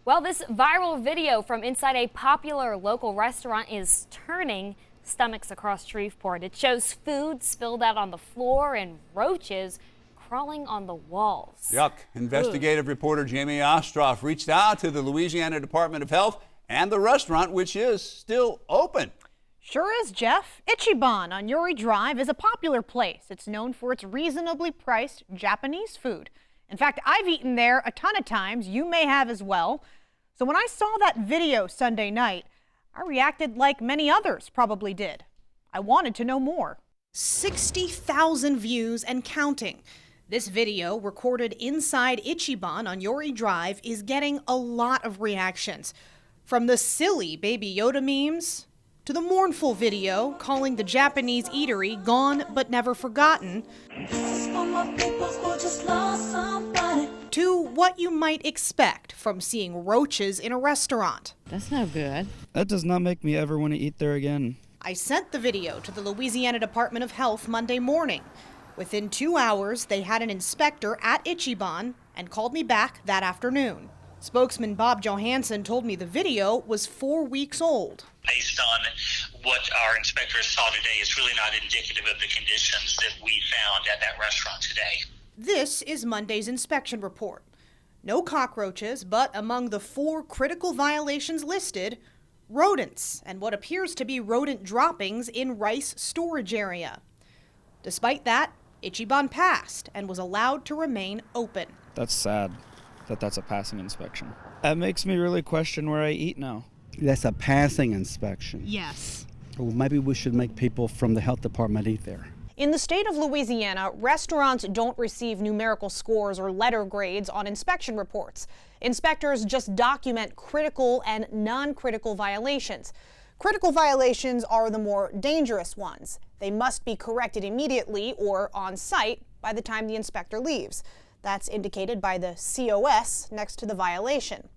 Well, this viral video from inside a popular local restaurant is turning stomachs across Shreveport. It shows food spilled out on the floor and roaches crawling on the walls. Yuck. Investigative reporter Jamie Ostroff reached out to the Louisiana Department of Health and the restaurant, which is still open. Sure is, Jeff. Ichiban on Yuri Drive is a popular place. It's known for its reasonably priced Japanese food. In fact, I've eaten there a ton of times. You may have as well. So when I saw that video Sunday night, I reacted like many others probably did. I wanted to know more. 60,000 views and counting. This video, recorded inside Ichiban on Yuri Drive, is getting a lot of reactions. From the silly Baby Yoda memes, to the mournful video calling the Japanese eatery gone but never forgotten, to what you might expect from seeing roaches in a restaurant. That's no good. That does not make me ever want to eat there again. I sent the video to the Louisiana Department of Health Monday morning. Within 2 hours, they had an inspector at Ichiban and called me back that afternoon. Spokesman Bob Johansson told me the video was 4 weeks old. Based on what our inspectors saw today, it's really not indicative of the conditions that we found at that restaurant today. This is Monday's inspection report. No cockroaches, but among the 4 critical violations listed, rodents and what appears to be rodent droppings in rice storage area. Despite that, Ichiban passed and was allowed to remain open. That's sad that that's a passing inspection. That makes me really question where I eat now. That's a passing inspection. Yes. Well, maybe we should make people from the health department eat there. In the state of Louisiana, restaurants don't receive numerical scores or letter grades on inspection reports. Inspectors just document critical and non-critical violations. Critical violations are the more dangerous ones. They must be corrected immediately or on site by the time the inspector leaves. That's indicated by the COS next to the violation.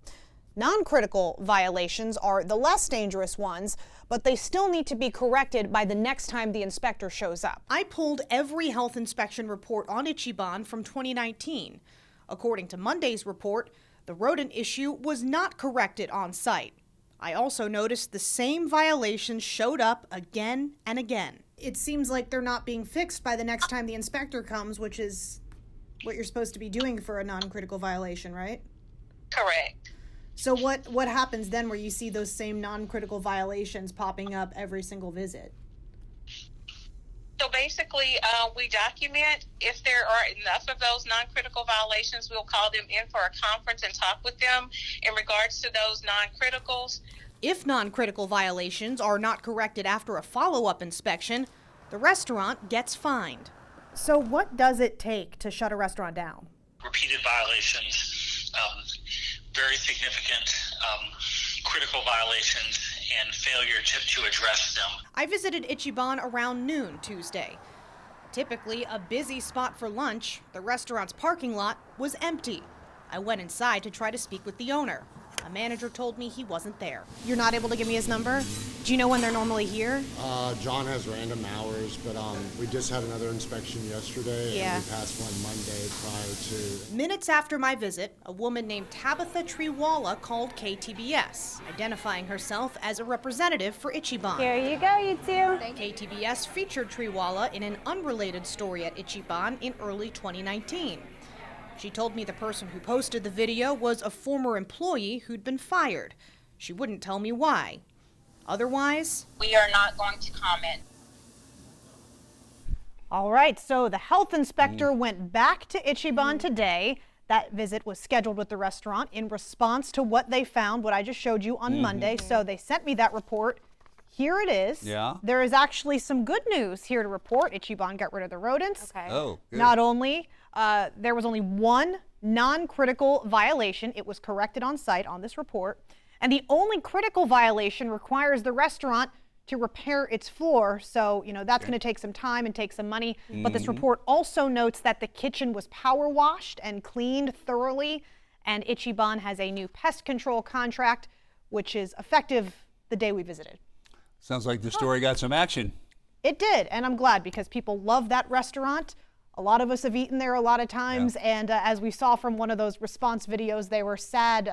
Non-critical violations are the less dangerous ones, but they still need to be corrected by the next time the inspector shows up. I pulled every health inspection report on Ichiban from 2019. According to Monday's report, the rodent issue was not corrected on site. I also noticed the same violations showed up again and again. It seems like they're not being fixed by the next time the inspector comes, which is what you're supposed to be doing for a non-critical violation, right? Correct. So what happens then where you see those same non-critical violations popping up every single visit? So basically, we document. If there are enough of those non-critical violations, we'll call them in for a conference and talk with them in regards to those non-criticals. If non-critical violations are not corrected after a follow-up inspection, the restaurant gets fined. So what does it take to shut a restaurant down? Repeated violations, very significant critical violations, and failure to address them. I visited Ichiban around noon Tuesday. Typically a busy spot for lunch, the restaurant's parking lot was empty. I went inside to try to speak with the owner. A manager told me he wasn't there. You're not able to give me his number? Do you know when they're normally here? John has random hours, but we just had another inspection yesterday, Yeah. and we passed one Monday prior to. Minutes after my visit, a woman named Tabitha Triwala called KTBS, identifying herself as a representative for Ichiban. Here you go, you two. KTBS featured Triwala in an unrelated story at Ichiban in early 2019. She told me the person who posted the video was a former employee who'd been fired. She wouldn't tell me why. Otherwise, We are not going to comment. all right, so the health inspector went back to Ichiban today. That visit was scheduled with the restaurant in response to what they found, what I just showed you on Monday. So they sent me that report. Here it is. Yeah. There is actually some good news here to report. Ichiban got rid of the rodents. Okay. Oh, good. Not only, there was only one non-critical violation. It was corrected on site on this report. And the only critical violation requires the restaurant to repair its floor. So, that's going to take some time and take some money. But this report also notes that the kitchen was power washed and cleaned thoroughly. And Ichiban has a new pest control contract, which is effective the day we visited. Sounds like the story got some action. It did, and I'm glad because people love that restaurant. A lot of us have eaten there a lot of times, and as we saw from one of those response videos, they were sad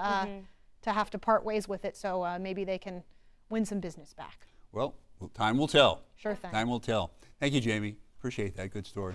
to have to part ways with it, so maybe they can win some business back. Well, time will tell. Sure thing. Time will tell. Thank you, Jamie. Appreciate that. Good story.